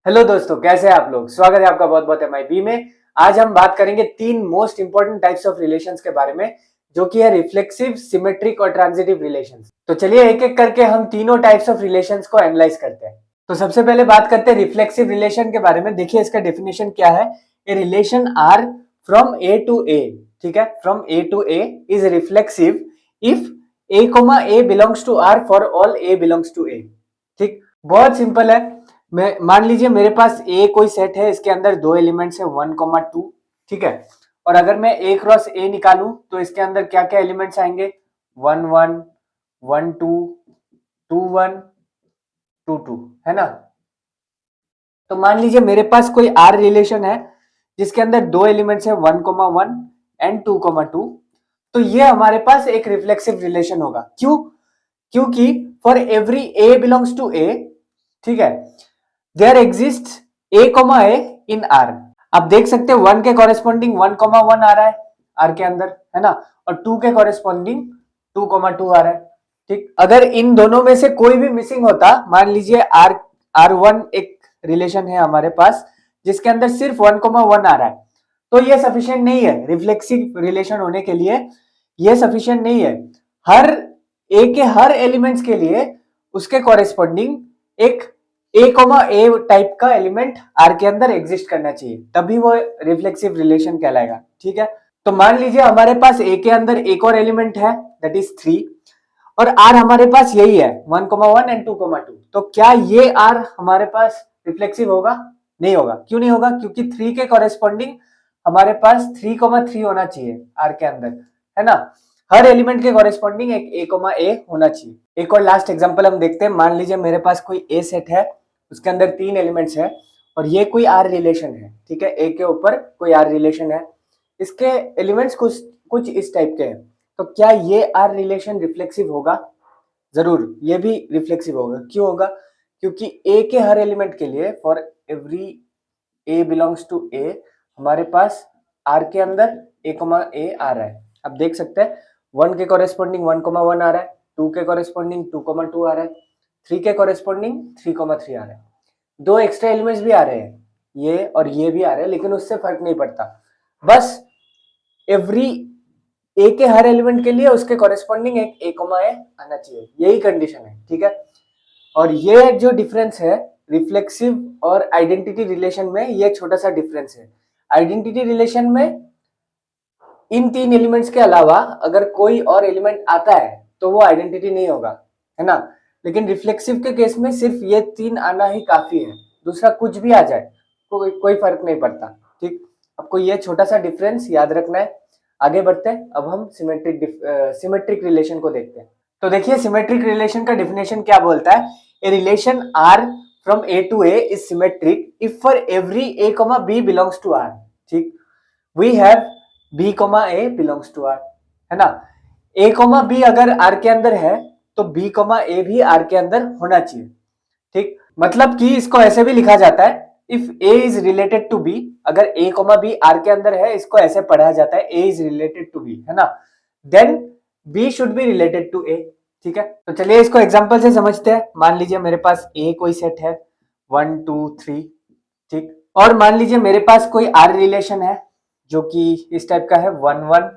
Hello दोस्तों, कैसे हैं आप लोग। स्वागत है आपका बहुत बहुत MIB में। आज हम बात करेंगे तीन most important types of relations के बारे में, जो कि है रिफ्लेक्सिव, सिमेट्रिक और ट्रांजिटिव रिलेशंस। तो चलिए एक एक करके हम तीनों टाइप्स ऑफ रिलेशंस को एनालाइज करते हैं। तो सबसे पहले बात करते हैं रिफ्लेक्सिव रिलेशन के बारे में। देखिए इसका डेफिनेशन क्या है। A relation R from A to A, ठीक है, from A to A is reflexive if A comma A belongs to R for all A belongs to A. ठीक, बहुत सिंपल है। मैं मान लीजिए मेरे पास ए कोई सेट है, इसके अंदर दो एलिमेंट्स है 1,2, ठीक है। और अगर मैं ए क्रॉस ए निकालूं तो इसके अंदर क्या क्या एलिमेंट्स आएंगे, 1 1 1 2 2 1 2 2, है ना। तो मान लीजिए मेरे पास कोई आर रिलेशन है जिसके अंदर दो एलिमेंट्स है 1,1 एंड 2,2। तो ये हमारे पास एक रिफ्लेक्सिव रिलेशन होगा। क्यों? क्योंकि for every A belongs to A, ठीक है, there exist A comma A in R. आप देख सकते हैं 1 के कॉरेस्पॉन्डिंग 1,1 आ रहा है आर के अंदर, है ना, और 2 के कॉरेस्पॉन्डिंग 2,2 आ रहा है। ठीक, अगर इन दोनों में से कोई भी मिसिंग होता, मान लीजिए R1 एक रिलेशन है हमारे पास जिसके अंदर सिर्फ 1,1 आ रहा है, तो ये सफिशिएंट नहीं है रिफ्लेक्सिव रिलेशन होने के लिए। ये सफिशिएंट नहीं है। हर ए के हर एलिमेंट्स के लिए उसके कॉरेस्पॉन्डिंग एक ए कॉमा ए टाइप का एलिमेंट आर के अंदर एग्जिस्ट करना चाहिए, तभी वो रिफ्लेक्सिव रिलेशन कहलाएगा। ठीक है, तो मान लीजिए हमारे पास ए के अंदर एक और एलिमेंट है दैट इज 3, और आर हमारे पास यही है 1,1 एंड 2,2। तो क्या ये आर हमारे पास रिफ्लेक्सिव होगा? नहीं होगा। क्यों नहीं होगा? क्योंकि 3 के कॉरेस्पॉन्डिंग हमारे पास 3,3 होना चाहिए आर के अंदर, है ना। हर एलिमेंट के कॉरेस्पॉन्डिंग एक ए होना चाहिए। एक और लास्ट एग्जांपल हम देखते हैं। मान लीजिए मेरे पास कोई ए सेट है, उसके अंदर 3 एलिमेंट्स है और ये कोई आर रिलेशन है, ठीक है, ए के ऊपर कोई आर रिलेशन है। इसके एलिमेंट्स कुछ कुछ इस टाइप के हैं। तो क्या ये आर रिलेशन रिफ्लेक्सिव होगा? जरूर, ये भी रिफ्लेक्सिव होगा। क्यों होगा? क्योंकि ए के हर एलिमेंट के लिए for every A belongs to A हमारे पास आर के अंदर ए कॉमा ए आ रहा है। आप देख सकते हैं 1 के कॉरेस्पॉन्डिंग 1,1 आ रहा है, 2 के कॉरेस्पॉन्डिंग 2,2 आ रहा है, 3 के कॉरेस्पॉन्डिंग 3,3 आ रहा है। दो एक्स्ट्रा एलिमेंट्स भी आ रहे हैं, ये और ये भी आ रहे हैं, लेकिन उससे फर्क नहीं पड़ता। बस एवरी ए के हर एलिमेंट के लिए उसके कॉरेस्पॉन्डिंग एक ए कॉमा ए आना चाहिए, यही कंडीशन है। ठीक है, और ये जो डिफरेंस है रिफ्लेक्सिव और आइडेंटिटी रिलेशन में, ये छोटा सा डिफरेंस है। आइडेंटिटी रिलेशन में इन 3 एलिमेंट्स के अलावा अगर कोई और एलिमेंट आता है तो वो आइडेंटिटी नहीं होगा, है ना। लेकिन रिफ्लेक्सिव के केस में सिर्फ ये 3 आना ही काफी है, दूसरा कुछ भी आ जाए कोई फर्क नहीं पड़ता। ठीक, आपको ये छोटा सा डिफरेंस याद रखना है। आगे बढ़ते हैं, अब हम सिमेट्रिक रिलेशन को देखते हैं। तो देखिए सिमेट्रिक रिलेशन का डिफिनेशन क्या बोलता है। A relation R from A to A is symmetric if for every A comma B belongs to R. ठीक, we have B comma A belongs to R, है ना। ए कॉमा बी अगर R के अंदर है तो बी कॉमा ए भी R के अंदर होना चाहिए। ठीक, मतलब कि इसको ऐसे भी लिखा जाता है, if A is related to B, अगर ए कॉमा बी आर के अंदर है, इसको ऐसे पढ़ा जाता है A is related to B, है ना, then B should be related to A. ठीक है, तो चलिए इसको एग्जांपल से समझते हैं। मान लीजिए मेरे पास ए कोई सेट है 1 2 3, ठीक, और मान लीजिए मेरे पास कोई आर रिलेशन है जो कि इस टाइप का है 1 1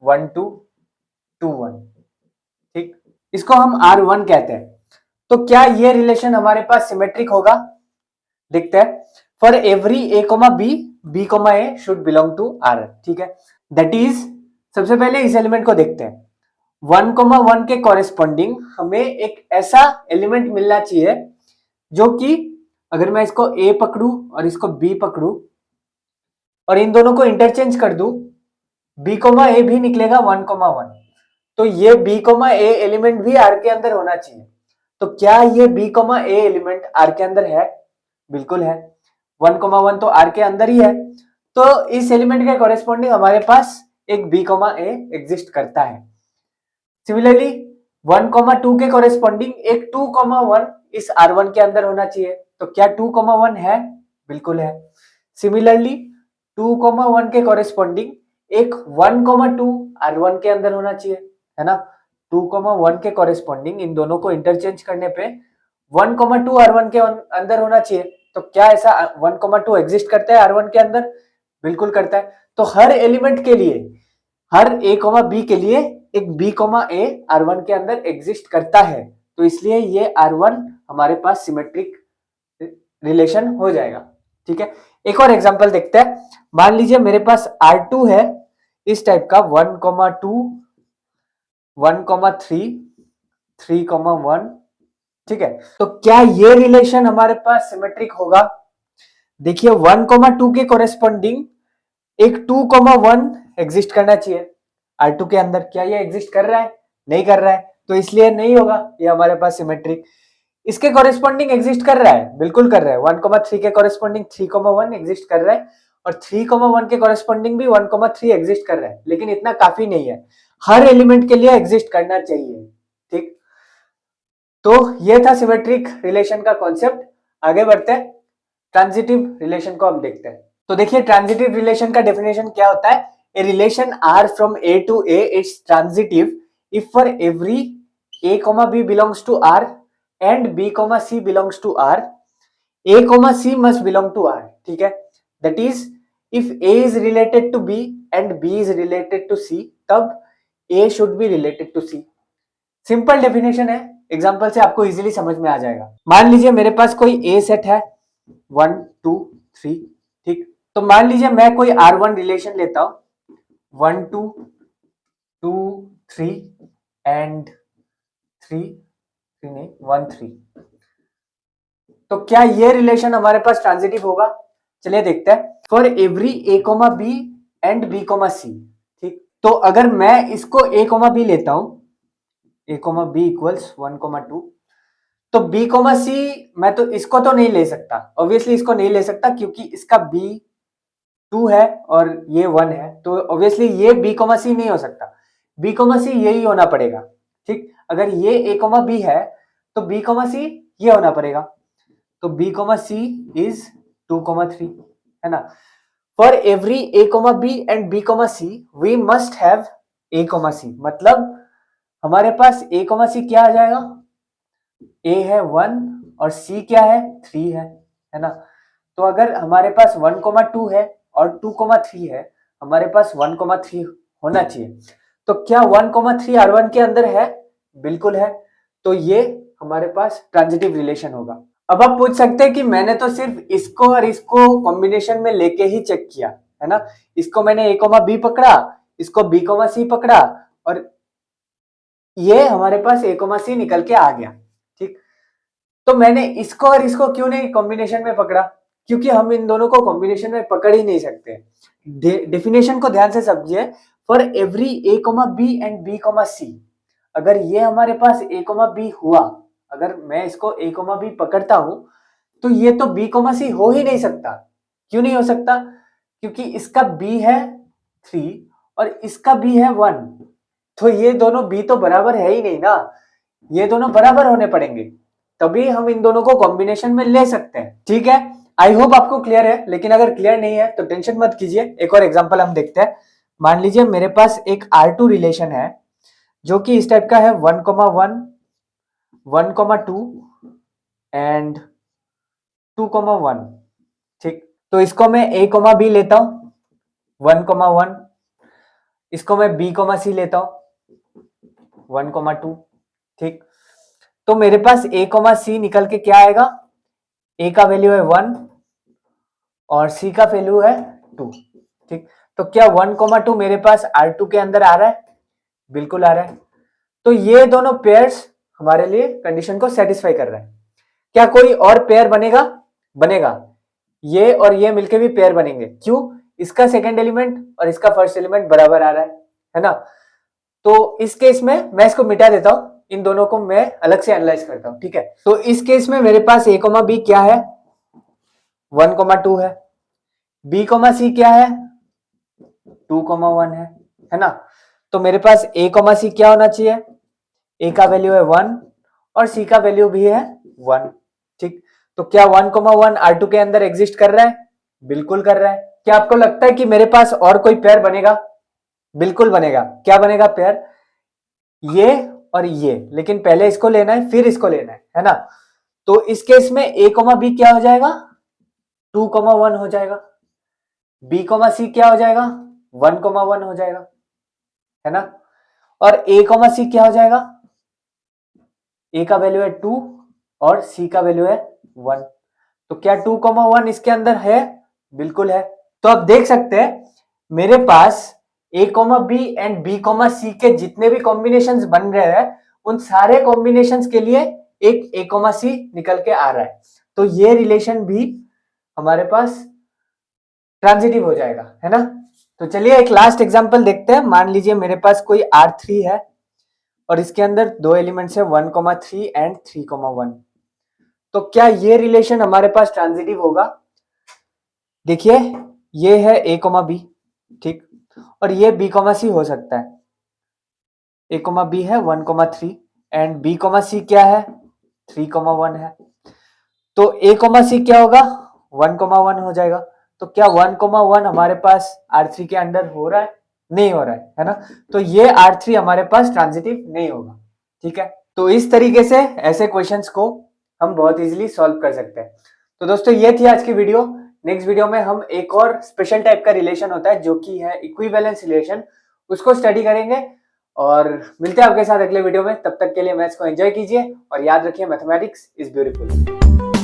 1 2 2 1। ठीक, इसको हम R1 कहते हैं। तो क्या ये रिलेशन हमारे पास सिमेट्रिक होगा? देखते हैं। For every A comma B, B comma A should belong to R. ठीक है, दैट इज, सबसे पहले इस एलिमेंट को देखते हैं। 1,1 के कॉरेस्पॉन्डिंग हमें एक ऐसा एलिमेंट मिलना चाहिए जो कि अगर मैं इसको ए पकड़ू और इसको बी पकड़ू और इन दोनों को इंटरचेंज कर दूं, बी कोमा ए भी निकलेगा 1,1। तो ये बी कोमा ए एलिमेंट भी आर के अंदर होना चाहिए। तो क्या ये B comma A element R के अंदर है? बिल्कुल है। 1,1 तो आर के अंदर ही है, तो इस एलिमेंट के कॉरेस्पॉन्डिंग हमारे पास एक बी कोमा ए एग्जिस्ट करता है। सिमिलरली 1,2 के कॉरेस्पॉन्डिंग एक 2,1 इस R1 के अंदर होना चाहिए। तो क्या 2,1 है? बिल्कुल है। सिमिलरली 2,1 के कॉरेस्पॉन्डिंग एक 1,2 R1 के अंदर होना चाहिए, है ना। 2,1 के कॉरेस्पॉन्डिंग इन दोनों को इंटरचेंज करने पे 1,2 R1 के अंदर होना चाहिए। तो क्या ऐसा 1,2 एग्जिस्ट करता है R1 के अंदर? बिल्कुल करता है। तो हर एलिमेंट के लिए, हर A, B के लिए एक B, A R1 के अंदर एग्जिस्ट करता है, तो इसलिए ये R1 हमारे पास सिमेट्रिक रिलेशन हो जाएगा। ठीक है, एक और एग्जांपल देखते हैं। मान लीजिए मेरे पास R2 है इस टाइप का 1,2 1,3 3,1। ठीक है, तो क्या ये रिलेशन हमारे पास सिमेट्रिक होगा? देखिए 1,2 के कोरेस्पॉन्डिंग एक 2,1 एग्जिस्ट करना चाहिए R2 के अंदर। क्या ये एग्जिस्ट कर रहा है? नहीं कर रहा है, तो इसलिए नहीं होगा ये हमारे पास सिमेट्रिक। इसके कोरेस्पॉन्डिंग एग्जिस्ट कर रहा है, बिल्कुल कर रहा है। 1,3 के कोरेस्पॉन्डिंग 3,1 एग्जिस्ट कर रहा है, और 3,1 के कोरेस्पॉन्डिंग भी 1,3 एग्जिस्ट कर रहा है, लेकिन इतना काफी नहीं है, हर एलिमेंट के लिए एग्जिस्ट करना चाहिए। ठीक, तो ये था सिमेट्रिक रिलेशन का कॉन्सेप्ट। आगे बढ़ते हैं, ट्रांजिटिव रिलेशन को हम देखते हैं। तो देखिए ट्रांजिटिव रिलेशन का डेफिनेशन क्या होता है? A relation R from A to A is transitive if for every A, B belongs to R and B, C belongs to R, A, C must belong to R. ठीक है, that is if A is related to B and B is related to C, तब A should be related to C. Simple definition है, example से आपको easily समझ में आ जाएगा। मान लीजिए मेरे पास कोई A सेट है 1 2 3। ठीक, तो मान लीजिए मैं कोई R1 रिलेशन लेता हूं 1 2 2 3 एंड 3 3 नहीं 1 3। तो क्या ये रिलेशन हमारे पास ट्रांजिटिव होगा? चलिए देखते हैं। For every A, B and B, C। ठीक, तो अगर मैं इसको A, B लेता हूं, A, B इक्वल्स 1, 2, तो B, C मैं तो इसको तो नहीं ले सकता, ऑब्वियसली इसको नहीं ले सकता क्योंकि इसका B 2 है और ये 1 है, तो ऑब्वियसली ये B, C नहीं हो सकता। B, C यही होना पड़ेगा। ठीक, अगर ये A, B है तो B, C ये होना पड़ेगा, तो B, C इज 2, 3, है ना। For every A, B and B, C we must have A, C, मतलब हमारे पास A, C क्या आ जाएगा? A है 1 और C क्या है? 3 है ना। तो अगर हमारे पास 1, 2 है और 2, 3 है, हमारे पास 1, 3 होना चाहिए। तो क्या 1, 3 R1 के अंदर है? बिल्कुल है, तो ये हमारे पास ट्रांजिटिव रिलेशन होगा। अब आप पूछ सकते हैं कि मैंने तो सिर्फ इसको और इसको कॉम्बिनेशन में लेके ही चेक किया, है ना। इसको मैंने A, B पकड़ा, इसको B, C पकड़ा, और ये हमारे पास A, C निकल के आ गया। ठीक, तो मैंने इसको और इसको क्यों नहीं कॉम्बिनेशन में पकड़ा? क्योंकि हम इन दोनों को कॉम्बिनेशन में पकड़ ही नहीं सकते। डेफिनेशन को ध्यान से समझिए। For every A, B and B, C, अगर ये हमारे पास A, B हुआ, अगर मैं इसको A, B पकड़ता हूं, तो ये तो B, C हो ही नहीं सकता। क्यों नहीं हो सकता? क्योंकि इसका B है 3 और इसका B है 1, तो ये दोनों B तो बराबर है ही नहीं ना, ये दोनों बराबर होने पड़ेंगे, तभी हम इन दोनों को कॉम्बिनेशन में ले सकते हैं। ठीक है, आई होप आपको क्लियर है, लेकिन अगर क्लियर नहीं है तो टेंशन मत कीजिए। एक और एग्जांपल हम देखते हैं। मान लीजिए मेरे पास एक R2 रिलेशन है जो कि इस टाइप का है 1, 1, 2 एंड 2, 1। ठीक, तो इसको मैं A, B लेता हूं 1, 1, इसको मैं B, C लेता हूं 1, 2। ठीक, तो मेरे पास A, C निकल के क्या आएगा? A का वैल्यू है 1 और C का वैल्यू है 2। ठीक, तो क्या 1, 2 मेरे पास R2 के अंदर आ रहा है? बिल्कुल आ रहा है। तो ये दोनों पेयर्स हमारे लिए कंडीशन को सेटिस्फाई कर रहा है। क्या कोई और पेयर बनेगा? बनेगा, ये और ये मिलके भी पेयर बनेंगे। क्यों? इसका सेकंड एलिमेंट और इसका फर्स्ट एलिमेंट बराबर आ रहा है ना। तो इस केस में मैं इसको मिटा देता हूं, इन दोनों को मैं अलग से एनालाइज करता हूं। ठीक है, तो इस केस में मेरे पास A, B क्या है? 1, 2 है। B, C क्या है? 2, 1 है ना। तो मेरे पास A, C क्या होना चाहिए? A का वैल्यू है 1 और C का वैल्यू भी है 1। ठीक, तो क्या 1, 1 R2 के अंदर एग्जिस्ट कर रहा है? बिल्कुल कर रहा है। क्या आपको लगता है कि मेरे पास और कोई पेयर बनेगा? बिल्कुल बनेगा। क्या बनेगा पेयर? ये और ये, लेकिन पहले इसको लेना है फिर इसको लेना है ना। तो इस केस में A, B क्या हो जाएगा? 2,1 हो जाएगा। बी कॉमा सी क्या हो जाएगा? 1,1 हो जाएगा, है ना। और ए कॉमा सी क्या हो जाएगा? ए का वैल्यू है 2 और सी का वैल्यू है 1। तो क्या 2,1 इसके अंदर है? बिल्कुल है। तो आप देख सकते हैं मेरे पास A comma B and B comma C के जितने भी कॉम्बिनेशंस बन रहे हैं उन सारे कॉम्बिनेशंस के लिए एक ए कॉमा सी निकल के आ रहा है। तो ये रिलेशन भी हमारे पास ट्रांजिटिव हो जाएगा, है ना। तो चलिए एक लास्ट एग्जांपल देखते हैं। मान लीजिए मेरे पास कोई R3 है और इसके अंदर दो एलिमेंट्स है 1,3 एंड 3,1। तो क्या ये रिलेशन हमारे पास ट्रांजिटिव होगा? देखिए ये है ए कॉमा बी, ठीक, और ये बी कॉमा सी हो सकता है। ए कॉमा बी है 1,3 एंड बी कॉमा सी क्या है? 3,1 है। तो ए कॉमा सी क्या होगा? 1,1 हो जाएगा। तो क्या 1,1 हमारे पास R3 के अंडर हो रहा है? नहीं हो रहा है ना। तो ये R3 हमारे पास ट्रांजिटिव नहीं होगा, ठीक है। तो इस तरीके से ऐसे क्वेश्चंस को हम बहुत इजीली सॉल्व कर सकते हैं। तो दोस्तों ये थी आज की वीडियो। नेक्स्ट वीडियो में हम एक और स्पेशल टाइप का रिलेशन होता है जो कि है इक्विवेलेंस रिलेशन, उसको स्टडी करेंगे। और मिलते हैं आपके साथ अगले वीडियो में। तब तक के लिए मैथ्स को एंजॉय कीजिए और याद रखिए मैथमेटिक्स इज ब्यूटीफुल।